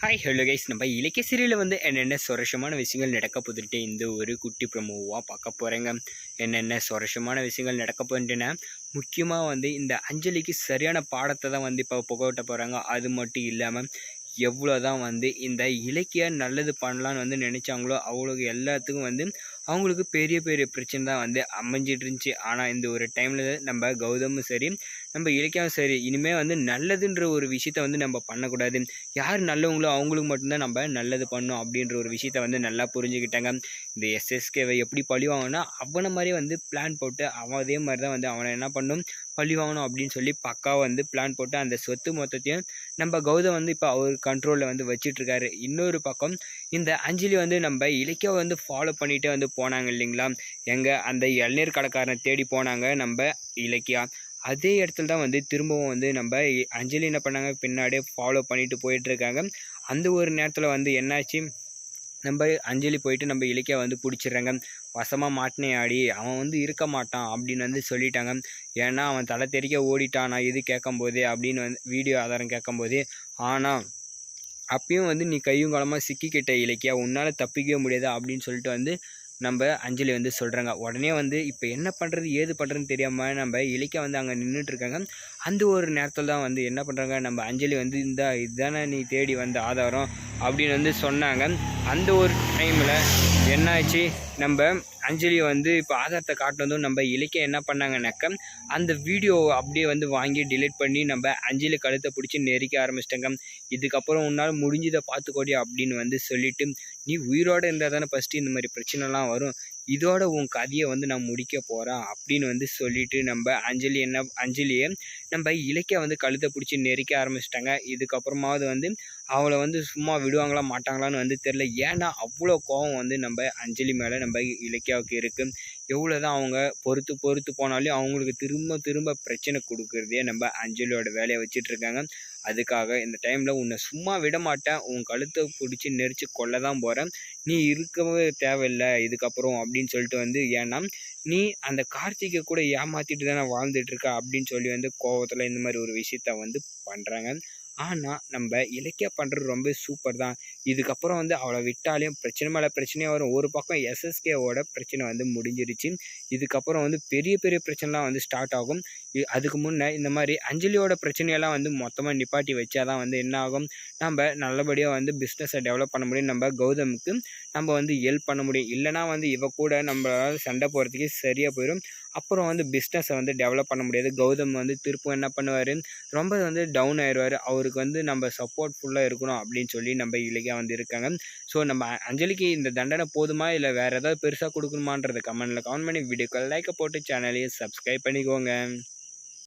Hi hello guys, நம்ம இலக்கிய சீரியலில் என்னென்ன சுவாரஸ்யமான விஷயங்கள் நடக்க போதுட்டு இந்த ஒரு குட்டி ப்ரோமோவாக பார்க்க போகிறேங்க. என்னென்ன சுவாரஸ்யமான விஷயங்கள் நடக்க போதுன்னா, முக்கியமாக இந்த அஞ்சலிக்கு சரியான பாடத்தை தான் இப்போ புகட்ட போகிறாங்க. அது மட்டும் இல்லாமல் எவ்வளோ தான் இந்த இலக்கிய நல்லது பண்ணலான்னு நினச்சாங்களோ அவ்வளோ எல்லாத்துக்கும் அவங்களுக்கு பெரிய பெரிய பிரச்சனை தான் அமைஞ்சிட்டு இருந்துச்சு. ஆனால் இந்த ஒரு டைமில் நம்ம கௌதமும் சரி, நம்ம இலக்கியாவும் சரி, இனிமேல் நல்லதுன்ற ஒரு விஷயத்த நம்ம பண்ணக்கூடாது. யார் நல்லவங்களோ அவங்களுக்கு மட்டும்தான் நம்ம நல்லது பண்ணணும் அப்படின்ற ஒரு விஷயத்த நல்லா புரிஞ்சுக்கிட்டாங்க. இந்த எஸ்எஸ்கேவை எப்படி பழிவாங்கன்னா அவனை மாதிரி பிளான் போட்டு அவன் அதே மாதிரி தான் அவனை என்ன பண்ணும் பழி வாங்கணும் அப்படின்னு சொல்லி பக்காவாக பிளான் போட்டு அந்த சொத்து மொத்தத்தையும் நம்ம கௌதம் இப்போ அவர் கண்ட்ரோலில் வச்சிட்ருக்காரு. இன்னொரு பக்கம் இந்த அஞ்சலி நம்ம இலக்கியாவை ஃபாலோ பண்ணிகிட்டே போனாங்க இல்லைங்களா, எங்கே அந்த இளநீர் கடைக்காரனை தேடி போனாங்க நம்ம இலக்கியா. அதே இடத்துல தான் திரும்பவும் நம்ம அஞ்சலி என்ன பண்ணாங்க, பின்னாடியே ஃபாலோ பண்ணிட்டு போயிட்டுருக்காங்க. அந்த ஒரு நேரத்தில் என்னாச்சு, நம்ம அஞ்சலி போயிட்டு நம்ம இலக்கியா பிடிச்சிடுறாங்க. வசமாக மாட்டினே ஆடி அவன் இருக்க மாட்டான் அப்படின்னு சொல்லிட்டாங்க. ஏன்னா அவன் தலை தெறிக்க ஓடிட்டான் நான் இது கேட்கும்போதே அப்படின்னு வீடியோ ஆதாரம் கேட்கும்போதே. ஆனால் அப்பயும் நீ கையும் காலமாக சிக்கிக்கிட்ட இலக்கியா, உன்னால் தப்பிக்கவே முடியாது அப்படின்னு சொல்லிட்டு நம்ம அஞ்சலி சொல்கிறாங்க. உடனே இப்போ என்ன பண்ணுறது ஏது பண்ணுறதுன்னு தெரியாமல் நம்ம இலக்கியா அங்கே நின்றுட்டுருக்காங்க. அந்த ஒரு நேரத்தில் தான் என்ன பண்ணுறாங்க, நம்ம அஞ்சலி இந்த இதுதானே நீ தேடி வந்த ஆதாரம் அப்படின்னு சொன்னாங்க. அந்த ஒரு டைமில் என்னாச்சு, நம்ம அஞ்சலி இப்போ ஆதாரத்தை காட்டினதும் நம்ம இலக்கியா என்ன பண்ணாங்கனாக்க அந்த வீடியோவை அப்படியே வாங்கி டிலீட் பண்ணி நம்ம அஞ்சலி கழுத்தை பிடிச்சி நெரிக்க ஆரம்பிச்சிட்டாங்க. இதுக்கப்புறம் உன்னால் முடிஞ்சதை பார்த்துக்கோடி அப்படின்னு சொல்லிவிட்டு, நீ உயிரோடு இருந்தால் தானே ஃபஸ்ட்டு இந்த மாதிரி பிரச்சனைலாம் வரும், இதோட உன் கதையை நான் முடிக்க போகிறேன் அப்படின்னு சொல்லிவிட்டு நம்ம அஞ்சலியை நம்ம இலக்கியா கழுத்தை பிடிச்சி நெரிக்க ஆரம்பிச்சிட்டாங்க. இதுக்கப்புறமாவது அவளை சும்மா விடுவாங்களா மாட்டாங்களான்னு தெரில. ஏன்னா அவ்வளோ கோவம் நம்ம அஞ்சலி மேலே நம்ம இலக்கியாவுக்கு இருக்குது. எவ்வளோ தான் அவங்க பொறுத்து போனாலும் அவங்களுக்கு திரும்ப திரும்ப பிரச்சனை கொடுக்குறதே நம்ம அஞ்சலியோட வேலையை வச்சிட்ருக்காங்க. அதுக்காக இந்த டைமில் உன்னை சும்மா விட மாட்டேன், உன் கழுத்தை பிடிச்சி நெரிச்சு கொல்ல தான் போகிறேன், நீ இருக்கவே தேவையில்லை இதுக்கப்புறம் அப்படின்னு சொல்லிட்டு ஏன்னா நீ அந்த கார்த்திகை கூட ஏமாற்றிட்டு தானே வாழ்ந்துட்டுருக்க அப்படின்னு சொல்லி கோவத்தில் இந்த மாதிரி ஒரு விஷயத்த பண்ணுறாங்க. ஆனால் நம்ம இலக்கியா பண்ணுறது ரொம்ப சூப்பர் தான். இதுக்கப்புறம் அவளை விட்டாலையும் பிரச்சனை மேலே பிரச்சனையாக வரும். ஒரு பக்கம் எஸ்எஸ்கேவோட பிரச்சனை முடிஞ்சிருச்சு. இதுக்கப்புறம் பெரிய பெரிய பிரச்சனைலாம் ஸ்டார்ட் ஆகும். அதுக்கு முன்னே இந்த மாதிரி அஞ்சலியோட பிரச்சனையெல்லாம் மொத்தமாக நிப்பாட்டி வச்சா தான் என்ன ஆகும், நம்ம நல்லபடியாக பிஸ்னஸை டெவலப் பண்ண முடியும். நம்ம கௌதமுக்கு நம்ம ஹெல்ப் பண்ண முடியும். இல்லைனா இவ கூட நம்மளால் சண்டை போகிறதுக்கே சரியாக போயிடும். அப்புறம் பிஸ்னஸை டெவலப் பண்ண முடியாது. கௌதம் திருப்பும் என்ன பண்ணுவார், ரொம்ப டவுன் ஆயிடுவார். அவருக்கு நம்ம சப்போர்ட் ஃபுல்லாக இருக்கணும் அப்படின்னு சொல்லி நம்ம இலக்கியா இருக்காங்க. ஸோ நம்ம அஞ்சலிக்கு இந்த தண்டனை போதுமா இல்லை வேறு ஏதாவது பெருசாக கொடுக்கணுமான்றதை கமெண்ட் பண்ணி வீடியோக்கு லைக்கை போட்டு சேனலையும் சப்ஸ்கிரைப் பண்ணிக்கோங்க.